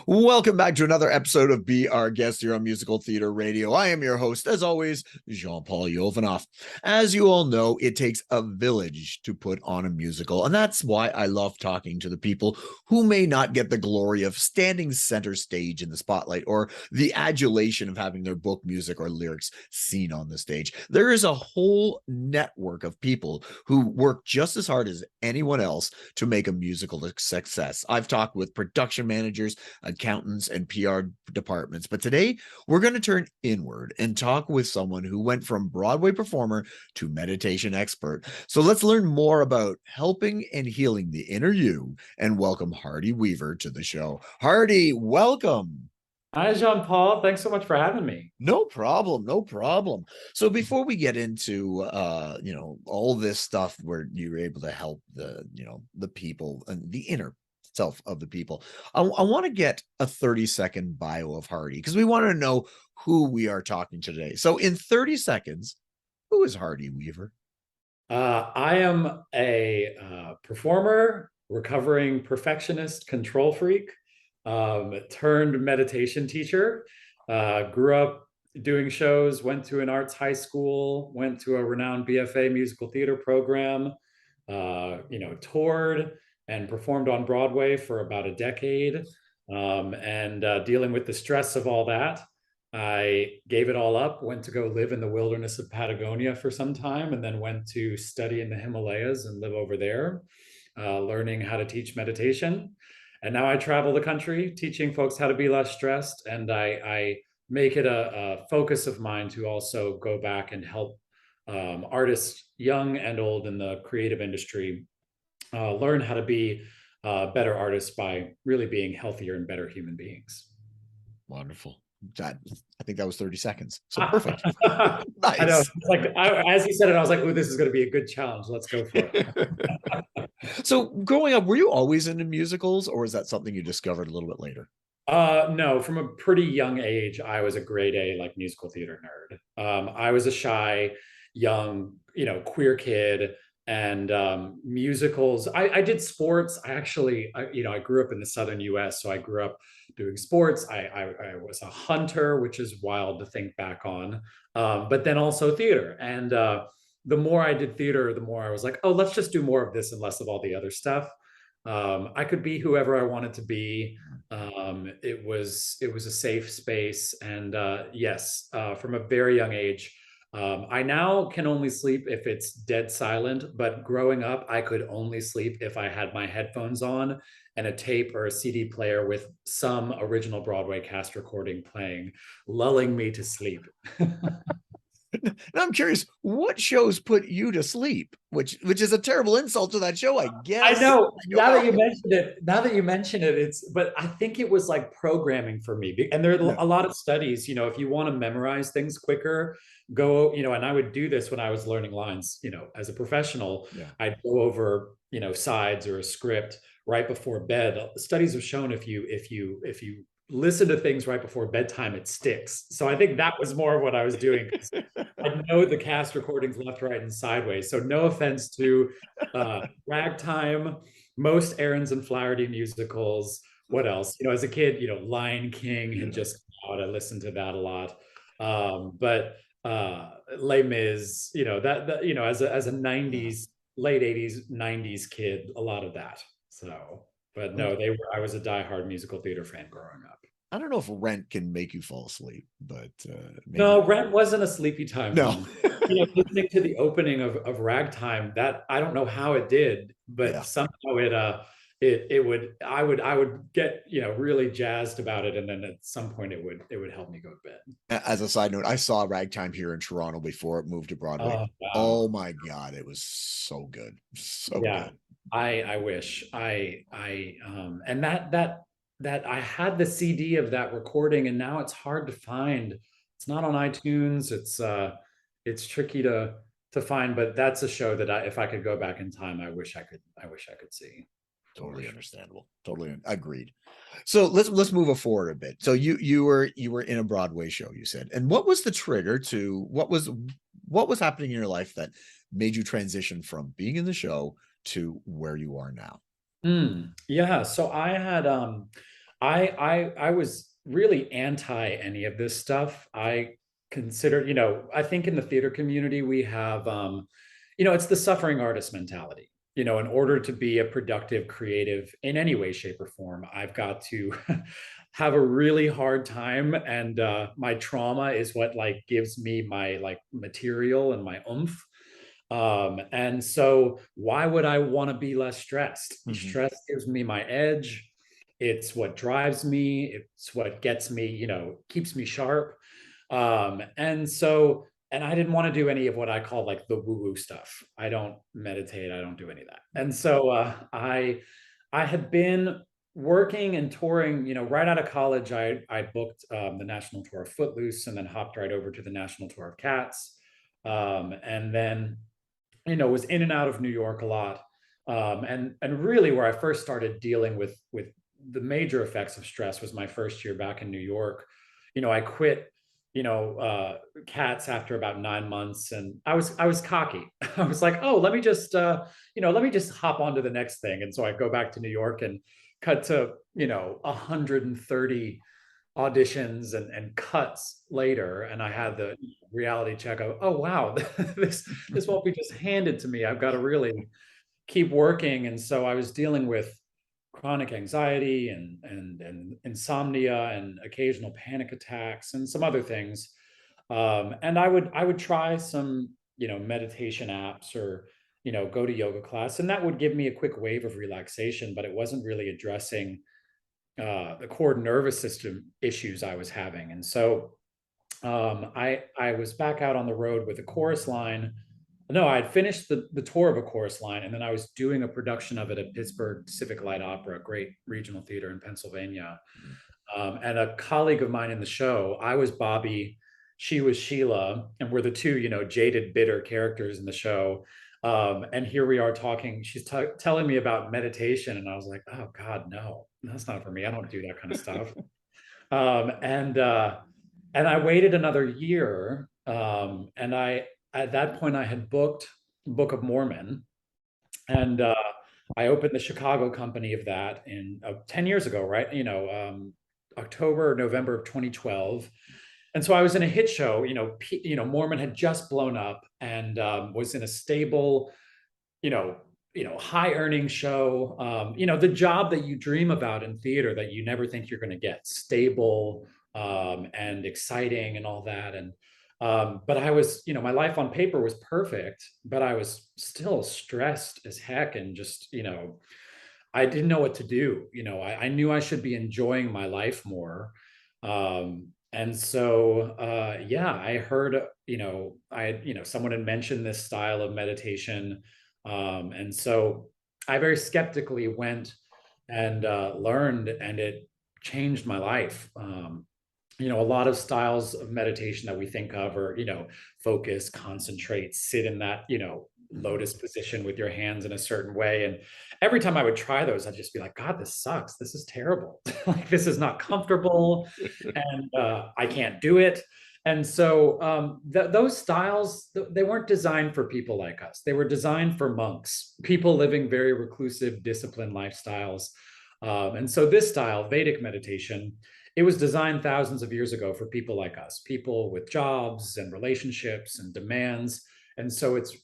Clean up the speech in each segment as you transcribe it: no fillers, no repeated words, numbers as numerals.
Welcome back to another episode of Be Our Guest here on Musical Theater Radio. I am your host, as always, Jean-Paul Yovanov. As you all know, it takes a village to put on a musical, and that's why I love talking to the people who may not get the glory of standing center stage in the spotlight or the adulation of having their book, music, or lyrics seen on the stage. There is a whole network of people who work just as hard as anyone else to make a musical a success. I've talked with production managers, accountants, and PR departments. But today we're going to turn inward and talk with someone who went from Broadway performer to meditation expert. So let's learn more about helping and healing the inner you and welcome Hardy Weaver to the show. Hardy, welcome. Hi, Jean-Paul. Thanks so much for having me. No problem, no problem. So before we get into all this stuff where you're able to help the people and the inner self of the people, I want to get a 30-second bio of Hardy because we want to know who we are talking to today. So in 30 seconds, who is Hardy Weaver? I am a performer, recovering perfectionist, control freak, turned meditation teacher. Grew up doing shows, went to an arts high school, went to a renowned BFA musical theater program, toured and performed on Broadway for about a decade. And dealing with the stress of all that, I gave it all up, went to go live in the wilderness of Patagonia for some time, and then went to study in the Himalayas and live over there, learning how to teach meditation. And now I travel the country teaching folks how to be less stressed. And I make it a focus of mine to also go back and help artists, young and old, in the creative industry learn how to be better artists by really being healthier and better human beings. Wonderful. I think that was 30 seconds. So perfect. Nice. I know. As you said it, I was like, "Ooh, this is going to be a good challenge. Let's go for it." So growing up, were you always into musicals, or is that something you discovered a little bit later? No, from a pretty young age, I was a grade A musical theater nerd. I was a shy, young, queer kid, and musicals. I did sports. I grew up in the southern U.S., so I grew up doing sports. I was a hunter, which is wild to think back on. But then also theater, and the more I did theater, the more I was like, oh, let's just do more of this and less of all the other stuff. I could be whoever I wanted to be. It was a safe space, and yes, from a very young age. I now can only sleep if it's dead silent, but growing up, I could only sleep if I had my headphones on and a tape or a CD player with some original Broadway cast recording playing, lulling me to sleep. Now I'm curious, what shows put you to sleep? Which is a terrible insult to that show, I guess. I know. Now that you mention it, but I think it was like programming for me. And there are a lot of studies, if you want to memorize things quicker, go, and I would do this when I was learning lines, as a professional. Yeah. I'd go over, sides or a script right before bed. Studies have shown if you listen to things right before bedtime, it sticks. So I think that was more of what I was doing. I know the cast recordings left, right, and sideways. So no offense to Ragtime, most Ahrens and Flaherty musicals. What else? As a kid, Lion King had just come out. I listened to that a lot. But Les Mis, as a 90s, late 80s, 90s kid, a lot of that. So, but no, I was a diehard musical theater fan growing up. I don't know if Rent can make you fall asleep, but maybe. No, Rent wasn't a sleepy time. No. Listening to the opening of Ragtime, that I don't know how it did, but somehow I would get really jazzed about it, and then at some point it would help me go to bed. As a side note, I saw Ragtime here in Toronto before it moved to Broadway. Oh, wow. Oh my God, it was so good, so good. I wish and that I had the CD of that recording, and now it's hard to find. It's not on iTunes. It's tricky to find, but that's a show that if I could go back in time, I wish I could see. Totally understandable. Totally agreed. So let's move forward a bit. So you were in a Broadway show, you said, and what was the trigger to what was happening in your life that made you transition from being in the show to where you are now? Yeah. So I had I was really anti any of this stuff. I consider, I think in the theater community we have, it's the suffering artist mentality. In order to be a productive creative in any way, shape, or form, I've got to have a really hard time, and my trauma is what like gives me my like material and my oomph. And so why would I want to be less stressed? Stress gives me my edge. It's what drives me. It's what gets me, keeps me sharp. And I didn't want to do any of what I call like the woo-woo stuff. I don't meditate. I don't do any of that. And so I had been working and touring, right out of college. I booked the national tour of Footloose, and then hopped right over to the national tour of Cats. And then was in and out of New York a lot. And really where I first started dealing with the major effects of stress was my first year back in New York. I quit, Cats after about 9 months, and I was cocky. I was like, oh, let me just hop onto the next thing. And so I go back to New York and cut to 130 auditions and cuts later, and I had the reality check of, oh wow, this won't be just handed to me. I've got to really keep working. And so I was dealing with chronic anxiety and insomnia and occasional panic attacks and some other things. And I would try some meditation apps, or go to yoga class, and that would give me a quick wave of relaxation, but it wasn't really addressing the core nervous system issues I was having. And so I was back out on the road with a chorus line. No, I had finished the tour of a chorus line, and then I was doing a production of it at Pittsburgh Civic Light Opera, a great regional theater in Pennsylvania. And a colleague of mine in the show, I was Bobby, she was Sheila, and we're the two, jaded, bitter characters in the show. And here we are talking. She's telling me about meditation, and I was like, "Oh God, no, that's not for me. I don't do that kind of stuff." And I waited another year, and I at that point I had booked Book of Mormon, and I opened the Chicago company of that in 10 years ago, right? October, November of 2012. And so I was in a hit show. Mormon had just blown up, and was in a stable, you know, high earning show. The job that you dream about in theater that you never think you're going to get, stable, and exciting and all that. And but I was, my life on paper was perfect, but I was still stressed as heck, and just, I didn't know what to do. I knew I should be enjoying my life more. And so, yeah, I heard, someone had mentioned this style of meditation. And so I very skeptically went and learned, and it changed my life. A lot of styles of meditation that we think of are, focus, concentrate, sit in that, lotus position with your hands in a certain way. And every time I would try those, I'd just be like, God, this sucks. This is terrible. Like, this is not comfortable, and I can't do it. And so those styles, they weren't designed for people like us. They were designed for monks, people living very reclusive, disciplined lifestyles. And so this style, Vedic meditation, it was designed thousands of years ago for people like us, people with jobs and relationships and demands. And so it's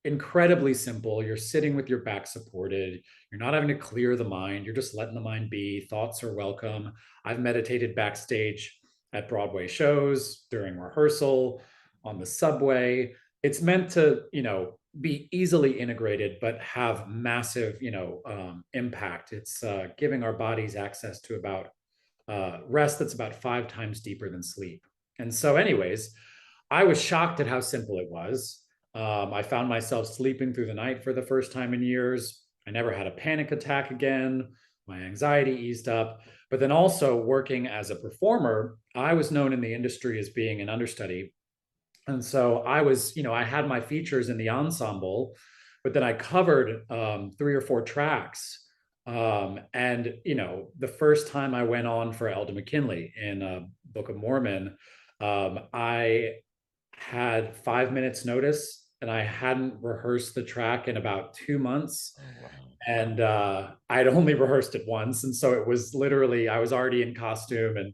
incredibly simple. You're sitting with your back supported. You're not having to clear the mind. You're just letting the mind be. Thoughts are welcome. I've meditated backstage at Broadway shows, during rehearsal, on the subway. It's meant to, be easily integrated, but have massive, impact. It's giving our bodies access to about rest that's about 5 times deeper than sleep. And so, anyways, I was shocked at how simple it was. I found myself sleeping through the night for the first time in years. I never had a panic attack again. My anxiety eased up. But then also, working as a performer, I was known in the industry as being an understudy. And so I was, I had my features in the ensemble, but then I covered 3 or 4 tracks. And the first time I went on for Elda McKinley in Book of Mormon, I had 5 minutes notice. and I hadn't rehearsed the track in about 2 months. Oh, wow. And I'd only rehearsed it once. And so it was literally, I was already in costume and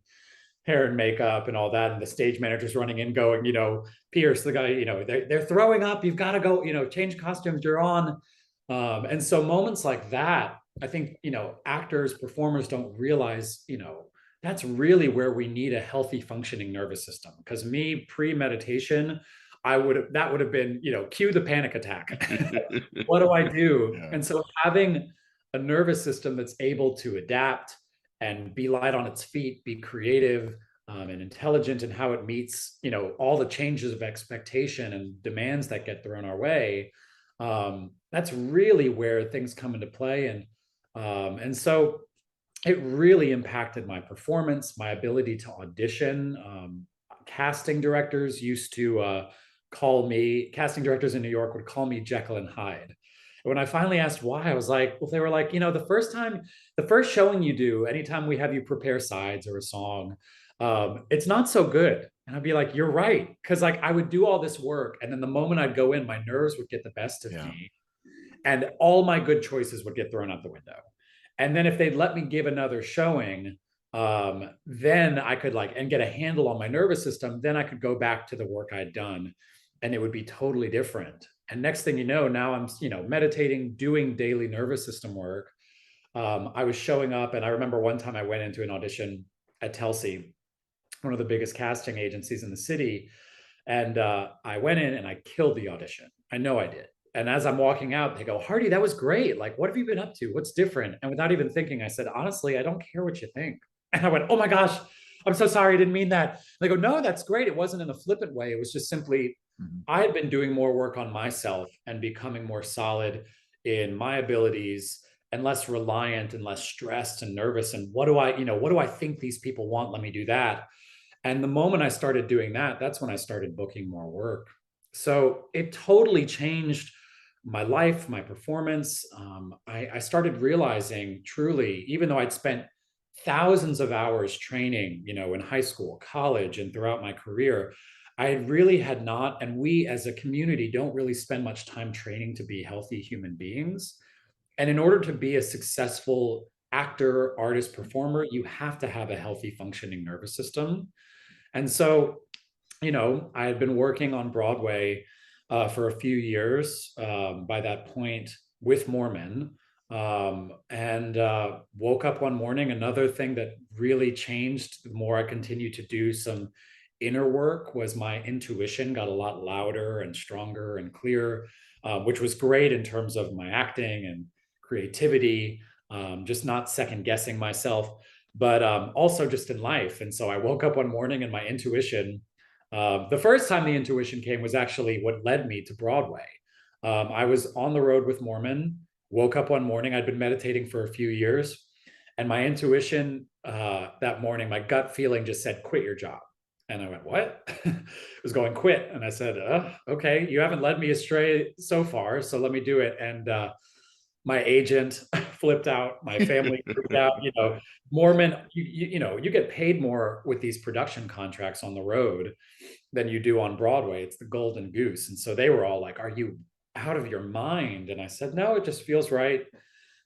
hair and makeup and all that. And the stage manager's running in going, Pierce, the guy, they're throwing up. You've got to go, change costumes. You're on. And so moments like that, I think, actors, performers don't realize, that's really where we need a healthy functioning nervous system. Because me, pre-meditation, that would have been, cue the panic attack. What do I do? Yeah. And so having a nervous system that's able to adapt and be light on its feet, be creative, and intelligent in how it meets, all the changes of expectation and demands that get thrown our way. That's really where things come into play. And so it really impacted my performance, my ability to audition. Casting directors used to casting directors in New York would call me Jekyll and Hyde. And when I finally asked why, I was like, well, they were like, the first showing you do, anytime we have you prepare sides or a song, it's not so good. And I'd be like, you're right. Cause like I would do all this work. And then the moment I'd go in, my nerves would get the best of me. And all my good choices would get thrown out the window. And then if they'd let me give another showing, then I could and get a handle on my nervous system, then I could go back to the work I'd done and it would be totally different. And next thing you know, now I'm, meditating, doing daily nervous system work. I was showing up, and I remember one time I went into an audition at Telsey, one of the biggest casting agencies in the city. And I went in and I killed the audition. I know I did. And as I'm walking out, they go, Hardy, that was great. Like, what have you been up to? What's different? And without even thinking, I said, honestly, I don't care what you think. And I went, oh my gosh, I'm so sorry. I didn't mean that. And they go, no, that's great. It wasn't in a flippant way. It was just simply, I had been doing more work on myself and becoming more solid in my abilities and less reliant and less stressed and nervous. And what do I think these people want? Let me do that. And the moment I started doing that, that's when I started booking more work. So it totally changed my life, my performance. I started realizing truly, even though I'd spent thousands of hours training, in high school, college, and throughout my career, I really had not, and we as a community don't really spend much time training to be healthy human beings. And in order to be a successful actor, artist, performer, you have to have a healthy functioning nervous system. And so, I had been working on Broadway for a few years by that point with Mormon, and woke up one morning. Another thing that really changed the more I continued to do some inner work was my intuition got a lot louder and stronger and clearer, which was great in terms of my acting and creativity, just not second guessing myself, but also just in life. And so I woke up one morning and my intuition, the first time the intuition came was actually what led me to Broadway. I was on the road with Mormon, woke up one morning, I'd been meditating for a few years, and my intuition that morning, my gut feeling just said, quit your job. And I went, what? It was going, quit. And I said, okay, you haven't led me astray so far, so let me do it. And my agent flipped out, my family freaked out. Mormon, you get paid more with these production contracts on the road than you do on Broadway. It's the golden goose. And so they were all like, are you out of your mind? And I said, no, it just feels right.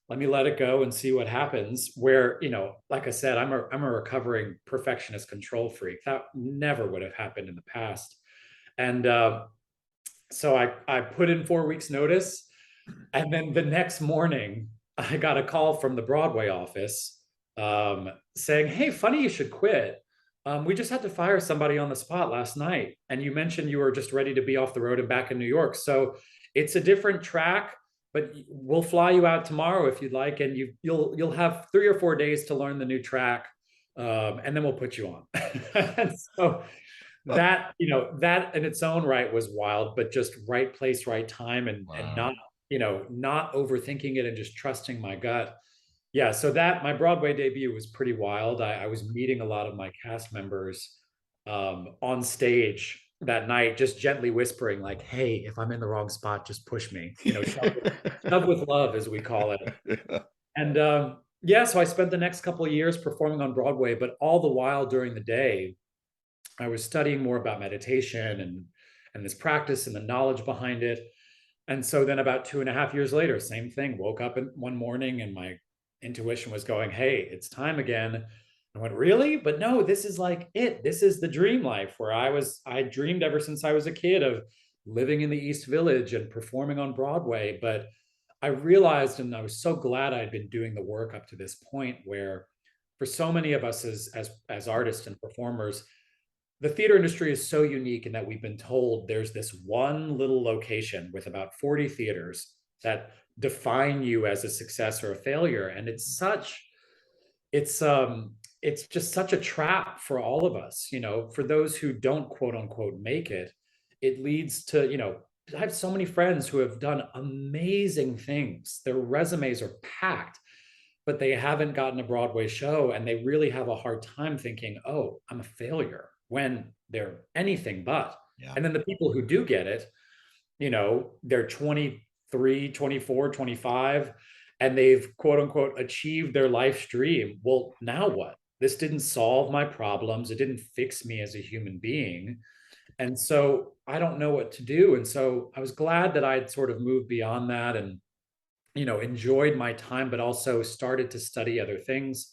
Let me let it go and see what happens. Where, like I said, I'm a recovering perfectionist control freak. That never would have happened in the past. And so I put in 4 weeks notice. And then the next morning, I got a call from the Broadway office saying, hey, funny you should quit. We just had to fire somebody on the spot last night. And you mentioned you were just ready to be off the road and back in New York. So it's a different track, but we'll fly you out tomorrow if you'd like. And you'll have 3 or 4 days to learn the new track. And then we'll put you on. And so that in its own right was wild, but just right place, right time, and not not overthinking it and just trusting my gut. Yeah, so that my Broadway debut was pretty wild. I was meeting a lot of my cast members on stage that night, just gently whispering like, hey, if I'm in the wrong spot, just push me, shove with love, as we call it. And so I spent the next couple of years performing on Broadway, but all the while during the day, I was studying more about meditation and this practice and the knowledge behind it. And so then about 2.5 years later, same thing, woke up one morning and my intuition was going, hey, it's time again. I went, really? But no, this is like it. This is the dream life where I dreamed ever since I was a kid of living in the East Village and performing on Broadway. But I realized, and I was so glad I'd been doing the work up to this point, where for so many of us as artists and performers, the theater industry is so unique in that we've been told there's this one little location with about 40 theaters that define you as a success or a failure. And it's just such a trap for all of us, for those who don't quote unquote make it. It leads to, I have so many friends who have done amazing things. Their resumes are packed, but they haven't gotten a Broadway show, and they really have a hard time thinking, oh, I'm a failure, when they're anything but. Yeah. And then the people who do get it, they're 23, 24, 25, and they've quote unquote achieved their life's dream. Well, now what? This didn't solve my problems. It didn't fix me as a human being. And so I don't know what to do. And so I was glad that I'd sort of moved beyond that and, enjoyed my time, but also started to study other things.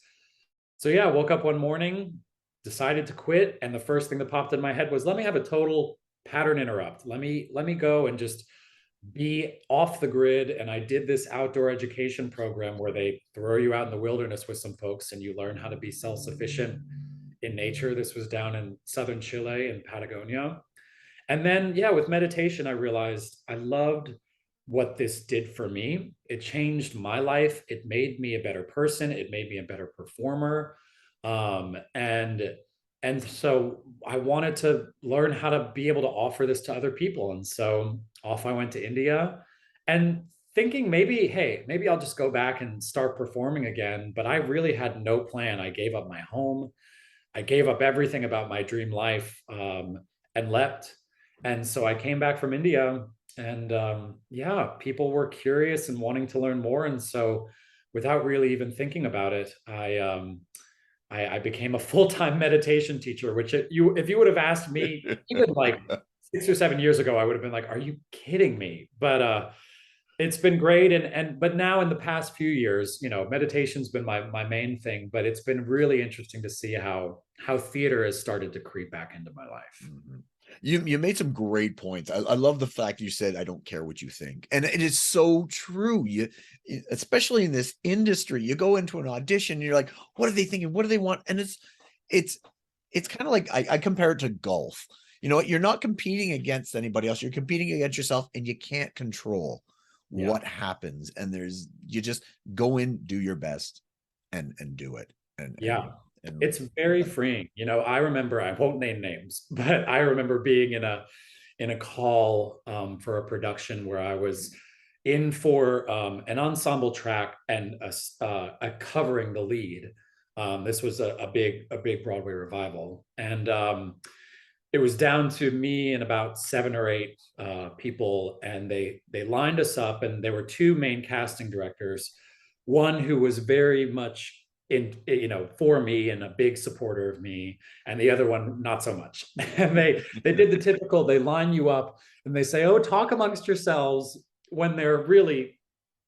So yeah, I woke up one morning, decided to quit. And the first thing that popped in my head was, let me have a total pattern interrupt. Let me go and just be off the grid. And I did this outdoor education program where they throw you out in the wilderness with some folks and you learn how to be self-sufficient in nature. This was down in southern Chile in Patagonia. And then, yeah, with meditation, I realized I loved what this did for me. It changed my life. It made me a better person. It made me a better performer. And so I wanted to learn how to be able to offer this to other people. And so off I went to India, and thinking maybe, hey, maybe I'll just go back and start performing again. But I really had no plan. I gave up my home. I gave up everything about my dream life, and leapt. And so I came back from India, and yeah, people were curious and wanting to learn more. And so without really even thinking about it, I became a full-time meditation teacher, which if you would have asked me even like 6 or 7 years ago, I would have been like, are you kidding me? But it's been great. But now in the past few years, meditation's been my main thing, but it's been really interesting to see how theater has started to creep back into my life. Mhm. You made some great points. I love the fact you said, I don't care what you think. And it is so true. Especially in this industry, you go into an audition, and you're like, what are they thinking? What do they want? And it's kind of like, I compare it to golf. You're not competing against anybody else. You're competing against yourself, and you can't control what happens. And you just go in, do your best, and do it. Yeah. It's very freeing. I remember, I won't name names, but I remember being in a call for a production where I was in for an ensemble track and a covering the lead. This was a big Broadway revival, and it was down to me and about 7 or 8 people, and they lined us up, and there were 2 main casting directors, one who was very much for me and a big supporter of me, and the other one not so much. And they did the typical, they line you up and they say, oh, talk amongst yourselves, when they're really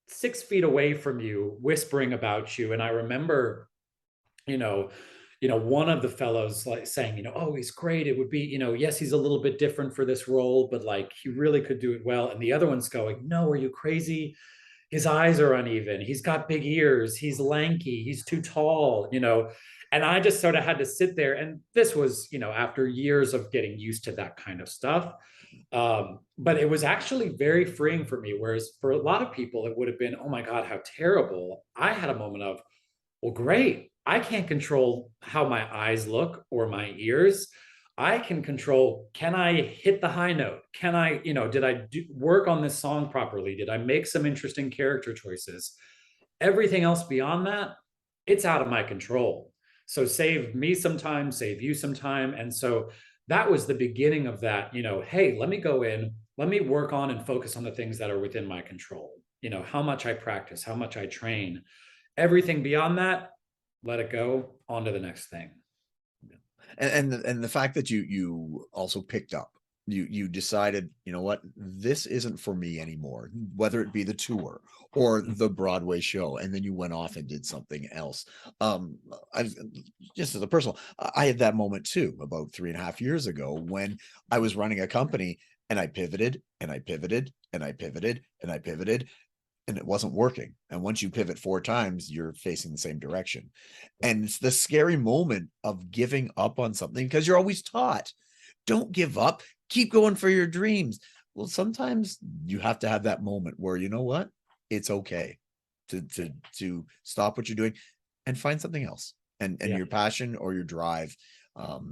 6 feet away from you, whispering about you. And I remember, one of the fellows like saying, oh, he's great. It would be, yes, he's a little bit different for this role, but like he really could do it well. And the other one's going, no, are you crazy? His eyes are uneven. He's got big ears. He's lanky. He's too tall, and I just sort of had to sit there. And this was, after years of getting used to that kind of stuff. But it was actually very freeing for me. Whereas for a lot of people, it would have been, oh my God, how terrible. I had a moment of, well, great. I can't control how my eyes look or my ears. I can control, can I hit the high note? Can I, did I work on this song properly? Did I make some interesting character choices? Everything else beyond that, it's out of my control. So save me some time, save you some time. And so that was the beginning of that, hey, let me go in, let me work on and focus on the things that are within my control. How much I practice, how much I train. Everything beyond that, let it go, on to the next thing. And the fact that you also picked up you decided, you know what, this isn't for me anymore, whether it be the tour or Mhm. the Broadway show, and then you went off and did something else. I just as a personal, I had that moment too about 3.5 years ago when I was running a company and I pivoted and I pivoted and I pivoted and I pivoted and it wasn't working. And once you pivot 4 times, you're facing the same direction. And it's the scary moment of giving up on something because you're always taught, don't give up, keep going for your dreams. Well, sometimes you have to have that moment where, you know what? It's okay to stop what you're doing and find something else and Yeah. your passion or your drive.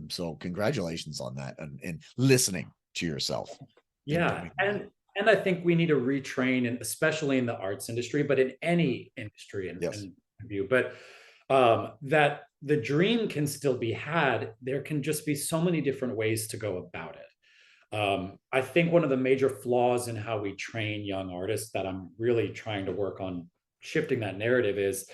So congratulations on that and listening to yourself and Yeah, doing that. and I think we need to retrain, and especially in the arts industry, but in any industry Yes. and view, but that the dream can still be had. There can just be so many different ways to go about it. I think one of the major flaws in how we train young artists that I'm really trying to work on shifting that narrative is,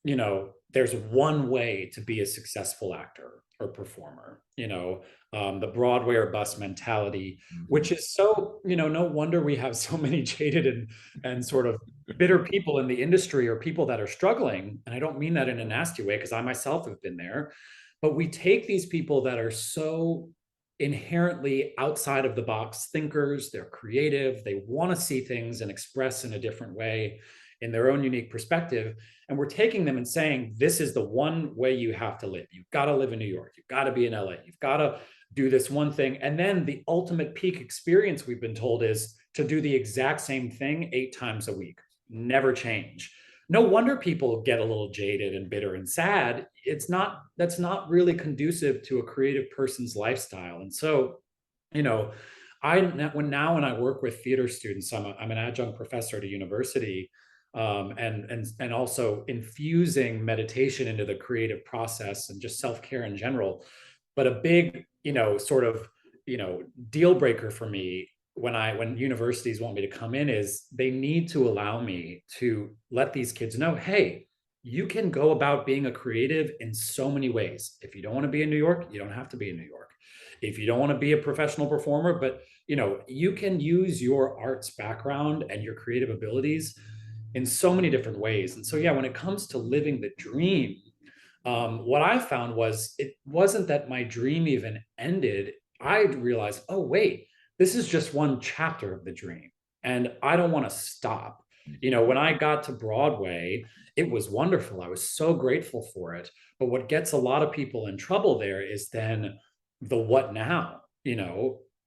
there's one way to be a successful actor or performer, the Broadway or bus mentality, which Mhm. is so, no wonder we have so many jaded and sort of bitter people in the industry or people that are struggling. And I don't mean that in a nasty way, because I myself have been there. But we take these people that are so inherently outside of the box thinkers, they're creative, they want to see things and express in a different way in their own unique perspective. And we're taking them and saying, this is the one way you have to live. You've got to live in New York. You've got to be in LA. You've got to do this one thing. And then the ultimate peak experience, we've been told, is to do the exact same thing 8 times a week, never change. No wonder people get a little jaded and bitter and sad. That's not really conducive to a creative person's lifestyle. And so, you know, when I work with theater students, I'm an adjunct professor at a university, and also infusing meditation into the creative process and just self care in general. But a big, sort of, deal breaker for me when universities want me to come in is they need to allow me to let these kids know, hey, you can go about being a creative in so many ways. If you don't want to be in New York, you don't have to be in New York. If you don't want to be a professional performer, but you can use your arts background and your creative abilities in so many different ways. And so, yeah, when it comes to living the dream, what I found was it wasn't that my dream even ended. I realized, oh, wait, this is just one chapter of the dream. And I don't want to stop. When I got to Broadway, it was wonderful. I was so grateful for it. But what gets a lot of people in trouble there is then the what now?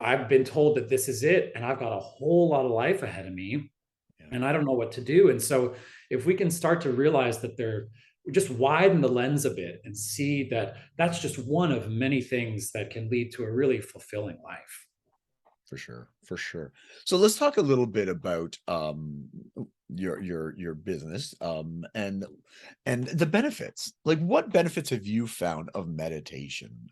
I've been told that this is it, and I've got a whole lot of life ahead of me Yeah, and I don't know what to do. And so if we can start to realize that just widen the lens a bit and see that that's just one of many things that can lead to a really fulfilling life. for sure, for sure. So let's talk a little bit about your business and the benefits. Like what benefits have you found of meditation?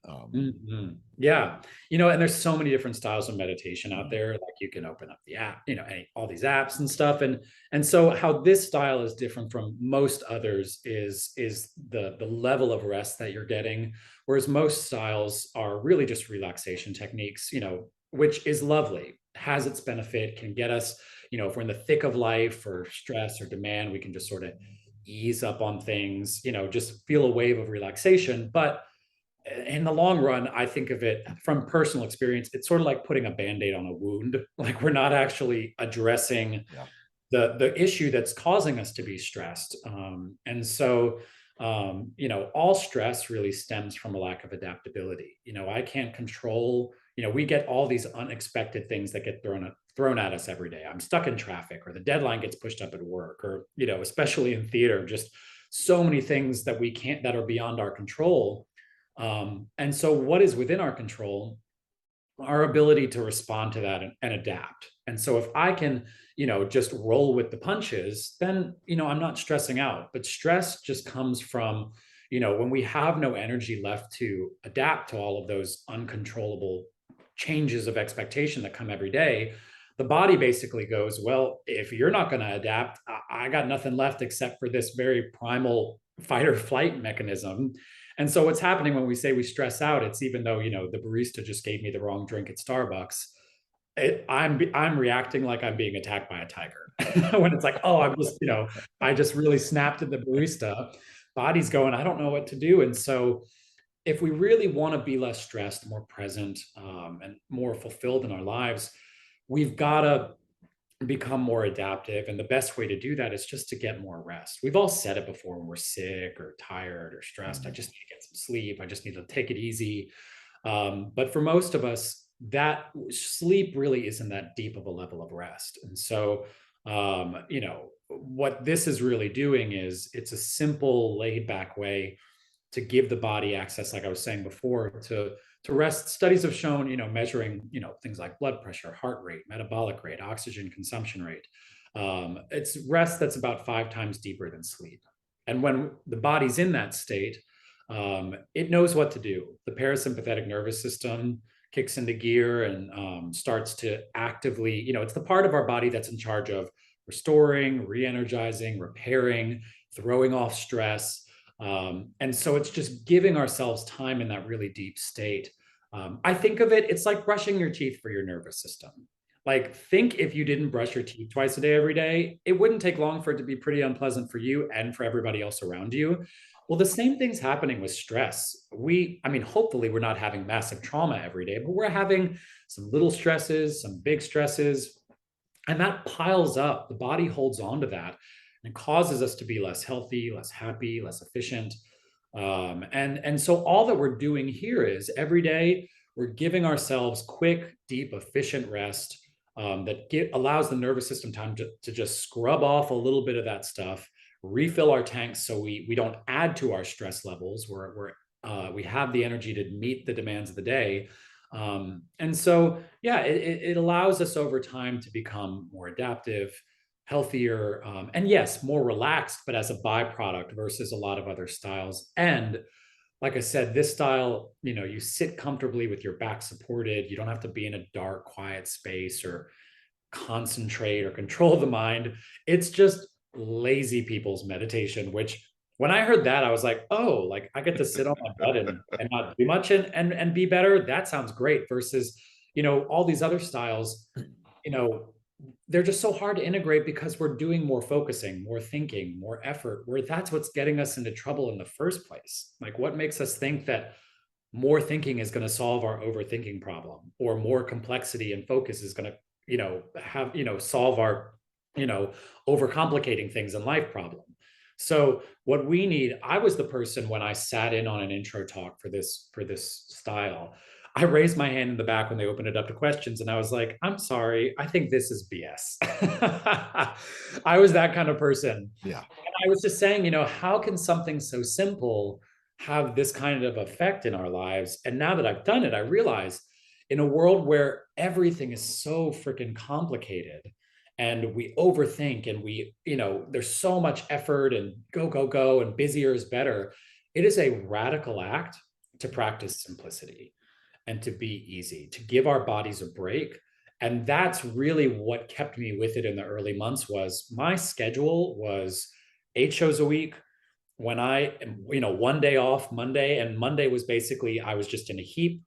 Yeah. And there's so many different styles of meditation out Mm, there. Like you can open up the app, all these apps and stuff. And so how this style is different from most others is the level of rest that you're getting. Whereas most styles are really just relaxation techniques, which is lovely, has its benefit, can get us, if we're in the thick of life or stress or demand, we can just sort of ease up on things, just feel a wave of relaxation. But in the long run, I think of it from personal experience. It's sort of like putting a band-aid on a wound. Like we're not actually addressing yeah, the issue that's causing us to be stressed. And so, all stress really stems from a lack of adaptability. I can't control. We get all these unexpected things that get thrown at us every day. I'm stuck in traffic, or the deadline gets pushed up at work, or especially in theater, just so many things that are beyond our control. And so, what is within our control, our ability to respond to that and adapt. And so, if I can, just roll with the punches, then, I'm not stressing out. But stress just comes from, when we have no energy left to adapt to all of those uncontrollable changes of expectation that come every day. The body basically goes, well, if you're not going to adapt, I got nothing left except for this very primal fight or flight mechanism. And so what's happening when we say we stress out, it's even though, you know, the barista just gave me the wrong drink at Starbucks, I'm reacting like I'm being attacked by a tiger. When it's like, oh, I'm just, you know, I just really snapped at the barista. Body's going, I don't know what to do. And so if we really want to be less stressed, more present, and more fulfilled in our lives, we've got to become more adaptive. And the best way to do that is just to get more rest. We've all said it before when we're sick or tired or stressed. I just need to get some sleep. I just need to take it easy. But for most of us, that sleep really isn't that deep of a level of rest. And so, you know, what this is really doing is it's a simple, laid back way to give the body access, like I was saying before, to rest. Studies have shown, you know, measuring, you know, things like blood pressure, heart rate, metabolic rate, oxygen consumption rate. It's rest that's about 5 times deeper than sleep. And when the body's in that state, it knows what to do. The parasympathetic nervous system kicks into gear and starts to actively, you know, it's the part of our body that's in charge of restoring, re-energizing, repairing, throwing off stress. And so it's just giving ourselves time in that really deep state. I think of it, it's like brushing your teeth for your nervous system. Like, think if you didn't brush your teeth twice a day every day, it wouldn't take long for it to be pretty unpleasant for you and for everybody else around you. Well, the same thing's happening with stress. I mean, hopefully we're not having massive trauma every day, but we're having some little stresses, some big stresses, and that piles up. The body holds on to that and causes us to be less healthy, less happy, less efficient. And so all that we're doing here is every day we're giving ourselves quick, deep, efficient rest that allows the nervous system time to just scrub off a little bit of that stuff, refill our tanks so we don't add to our stress levels. We have the energy to meet the demands of the day. And so, yeah, it allows us over time to become more adaptive, healthier, and yes, more relaxed, but as a byproduct versus a lot of other styles. And like I said, this style, you know, you sit comfortably with your back supported. You don't have to be in a dark, quiet space or concentrate or control the mind. It's just lazy people's meditation, which when I heard that, I was like, oh, like I get to sit on my butt and not do much and be better. That sounds great versus, you know, all these other styles, you know, they're just so hard to integrate because we're doing more focusing, more thinking, more effort, where that's what's getting us into trouble in the first place. Like, what makes us think that more thinking is going to solve our overthinking problem, or more complexity and focus is going to, you know, solve our, you know, overcomplicating things in life problem. So what we need, I was the person when I sat in on an intro talk for this style, I raised my hand in the back when they opened it up to questions, and I was like, I'm sorry, I think this is BS. I was that kind of person. Yeah. And I was just saying, you know, how can something so simple have this kind of effect in our lives? And now that I've done it, I realize in a world where everything is so freaking complicated and we overthink and we, you know, there's so much effort and go, and busier is better. It is a radical act to practice simplicity and to be easy, to give our bodies a break. And that's really what kept me with it in the early months. Was my schedule was 8 shows a week. When you know, one day off, Monday, and Monday was basically, I was just in a heap.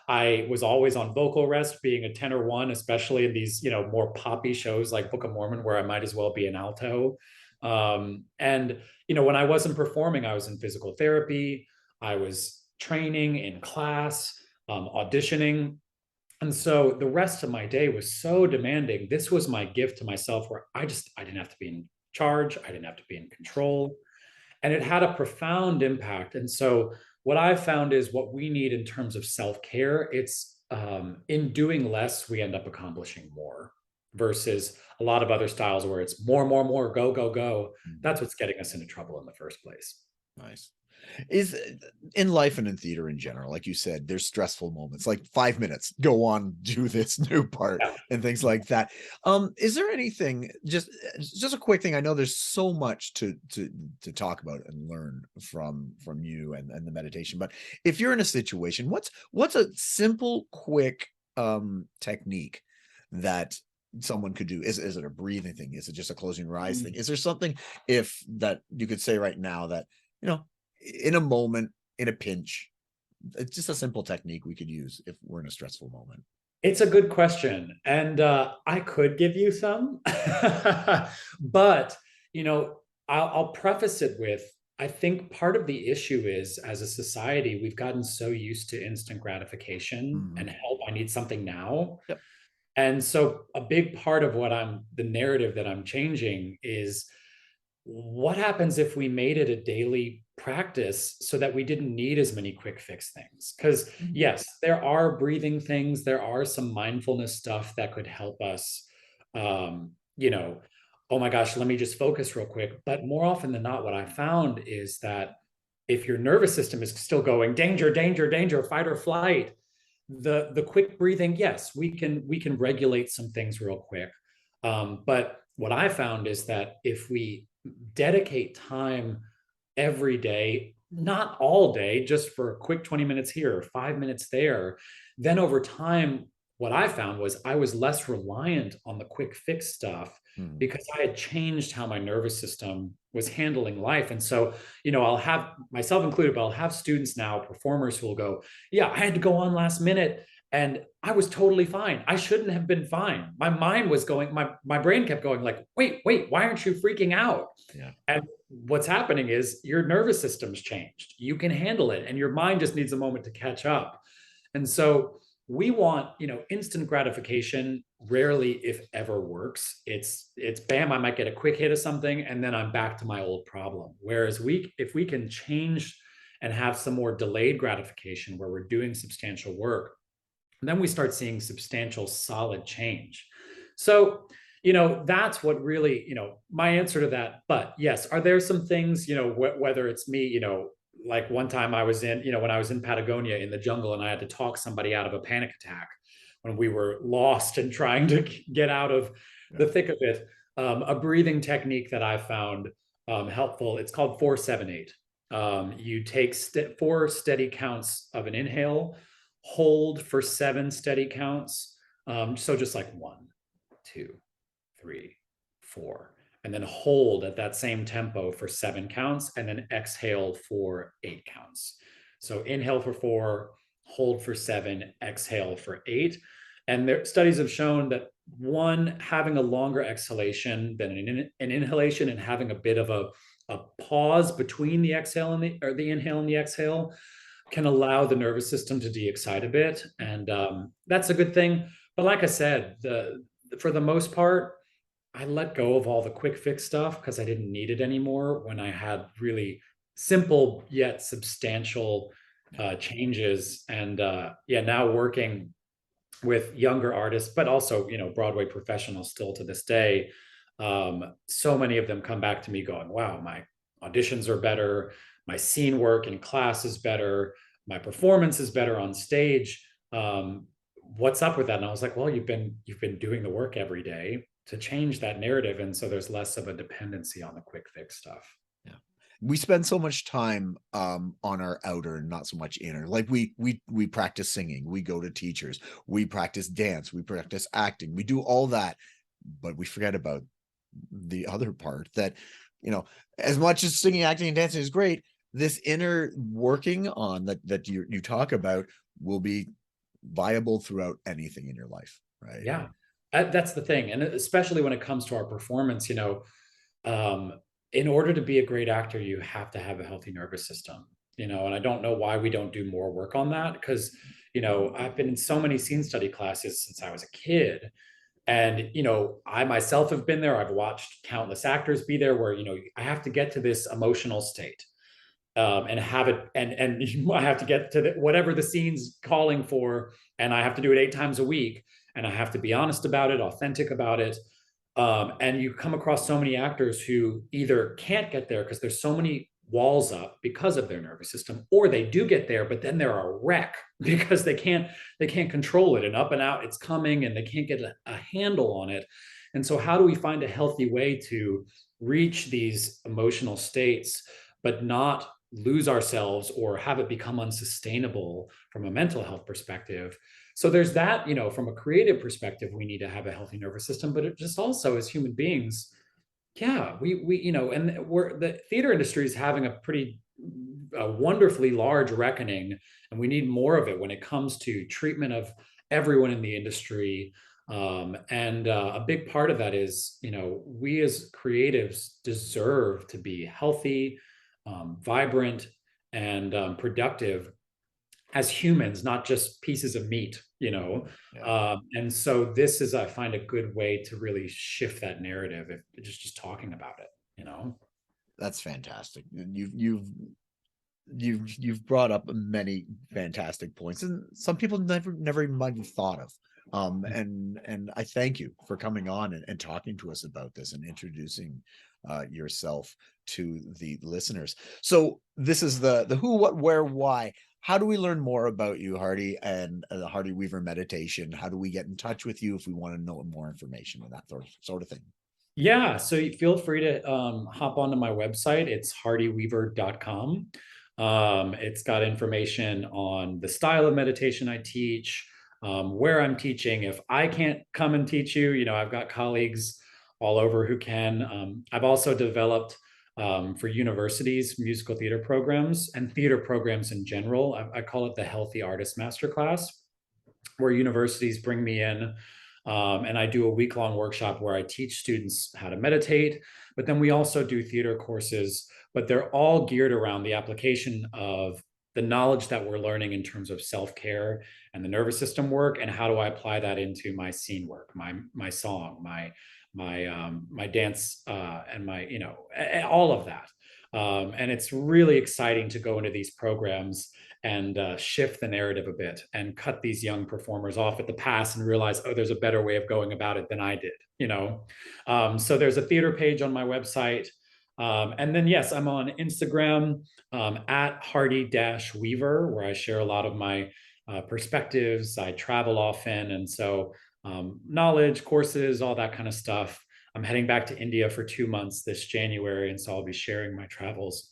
I was always on vocal rest, being a tenor one, especially in these, you know, more poppy shows like Book of Mormon, where I might as well be an alto. And, you know, when I wasn't performing, I was in physical therapy. I was training in class, auditioning. And so the rest of my day was so demanding. This was my gift to myself, where I didn't have to be in charge. I didn't have to be in control. And it had a profound impact. And so what I've found is what we need in terms of self-care, it's in doing less, we end up accomplishing more, versus a lot of other styles where it's more, go. That's what's getting us into trouble in the first place. Nice. Is in life and in theater in general, like you said, there's stressful moments, like 5 minutes, go on, do this new part Yeah. and things like that. Is there anything, just a quick thing? I know there's so much to talk about and learn from you and the meditation, but if you're in a situation, what's a simple, quick technique that someone could do? Is it a breathing thing? Is it just a closing your eyes thing? Is there something that you could say right now that, you know, in a moment, in a pinch? It's just a simple technique we could use if we're in a stressful moment. It's a good question. And I could give you some, but, you know, I'll preface it with, I think part of the issue is as a society, we've gotten so used to instant gratification Mhm. and help. I need something now. Yep. And so a big part of the narrative that I'm changing is what happens if we made it a daily practice so that we didn't need as many quick fix things? Because, Mhm. yes, there are breathing things, there are some mindfulness stuff that could help us. You know, oh my gosh, let me just focus real quick. But more often than not, what I found is that if your nervous system is still going danger, danger, danger, fight or flight, the quick breathing, yes, we can regulate some things real quick. But what I found is that if we dedicate time every day, not all day, just for a quick 20 minutes here or 5 minutes there, then over time, what I found was I was less reliant on the quick fix stuff Mhm. because I had changed how my nervous system was handling life. And so, you know, I'll have myself included, but I'll have students now, performers who will go, yeah, I had to go on last minute and I was totally fine. I shouldn't have been fine. My mind was going, my brain kept going like, wait, why aren't you freaking out? Yeah. And what's happening is your nervous system's changed. You can handle it and your mind just needs a moment to catch up. And so we want, you know, instant gratification rarely, if ever, works. It's bam, I might get a quick hit of something and then I'm back to my old problem. Whereas if we can change and have some more delayed gratification where we're doing substantial work, then we start seeing substantial solid change. So, you know, that's what really, you know, my answer to that. But yes, are there some things, you know, whether it's me, you know, like one time I was in, you know, when I was in Patagonia in the jungle and I had to talk somebody out of a panic attack when we were lost and trying to get out of Yeah. the thick of it. A breathing technique that I found helpful. It's called 4-7-8. You take 4 steady counts of an inhale, hold for 7 steady counts. So just like 1, 2, 3, 4, and then hold at that same tempo for 7 counts, and then exhale for 8 counts. So inhale for 4, hold for 7, exhale for 8. And there, studies have shown that one, having a longer exhalation than an inhalation and having a bit of a pause between the exhale and the inhale and the exhale can allow the nervous system to de-excite a bit, and that's a good thing. But like I said, for the most part, I let go of all the quick fix stuff because I didn't need it anymore when I had really simple yet substantial changes. And yeah, now working with younger artists, but also, you know, Broadway professionals still to this day. So many of them come back to me going, wow, my auditions are better, my scene work in class is better, my performance is better on stage. What's up with that? And I was like, well, you've been doing the work every day to change that narrative. And so there's less of a dependency on the quick fix stuff. Yeah. We spend so much time on our outer and not so much inner. Like we practice singing, we go to teachers, we practice dance, we practice acting, we do all that, but we forget about the other part that, you know, as much as singing, acting, and dancing is great, this inner working on that you talk about will be viable throughout anything in your life, right? Yeah, that's the thing. And especially when it comes to our performance, you know, um, in order to be a great actor, you have to have a healthy nervous system, you know, and I don't know why we don't do more work on that because, you know, I've been in so many scene study classes since I was a kid. And, you know, I myself have been there. I've watched countless actors be there where, you know, I have to get to this emotional state and have it, and I have to get to whatever the scene's calling for, and I have to do it 8 times a week, and I have to be honest about it, authentic about it. And you come across so many actors who either can't get there because there's so many walls up because of their nervous system, or they do get there, but then they're a wreck because they can't control it, and up and out it's coming, and they can't get a handle on it. And so, how do we find a healthy way to reach these emotional states, but not lose ourselves or have it become unsustainable from a mental health perspective? So there's that, you know, from a creative perspective, we need to have a healthy nervous system, but it just also as human beings, yeah, we you know, and the theater industry is having a pretty a wonderfully large reckoning, and we need more of it when it comes to treatment of everyone in the industry. And a big part of that is, we as creatives deserve to be healthy, vibrant, and productive as humans, not just pieces of meat, Yeah. And so this is, I find, a good way to really shift that narrative, if just talking about it. That's fantastic. You've brought up many fantastic points, and some people never even might have thought of. And I thank you for coming on and talking to us about this and introducing yourself to the listeners. So this is the who, what, where, why. How do we learn more about you, Hardy, and the Hardy Weaver meditation? How do we get in touch with you if we want to know more information and that sort of thing? Yeah, so feel free to hop onto my website. It's hardyweaver.com. It's got information on the style of meditation I teach, where I'm teaching. If I can't come and teach you, I've got colleagues all over who can. I've also developed for universities musical theater programs and theater programs in general. I call it the Healthy Artist Masterclass, where universities bring me in, and I do a week-long workshop where I teach students how to meditate. But then we also do theater courses, but they're all geared around the application of the knowledge that we're learning in terms of self-care and the nervous system work, and how do I apply that into my scene work, my song, my dance, and my all of that. And it's really exciting to go into these programs and shift the narrative a bit and cut these young performers off at the pass and realize, oh, there's a better way of going about it than I did. So there's a theater page on my website. And then, yes, I'm on Instagram at Hardy-Weaver, where I share a lot of my perspectives. I travel often. And so knowledge, courses, all that kind of stuff. I'm heading back to India for 2 months this January. And so I'll be sharing my travels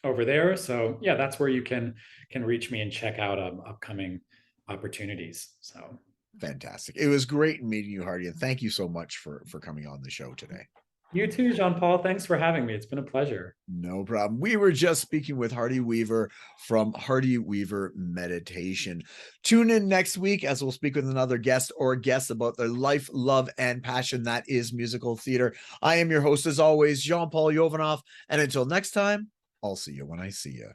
over there. So yeah, that's where you can reach me and check out upcoming opportunities. So Fantastic. It was great meeting you, Hardy, and thank you so much for coming on the show today. you too, Jean-Paul. Thanks for having me. It's been a pleasure. No problem. We were just speaking with Hardy Weaver from Hardy Weaver Meditation. Tune in next week as we'll speak with another guest or guests about their life, love, and passion that is musical theater. I am your host, as always, Jean-Paul Jovanov. And until next time, I'll see you when I see you.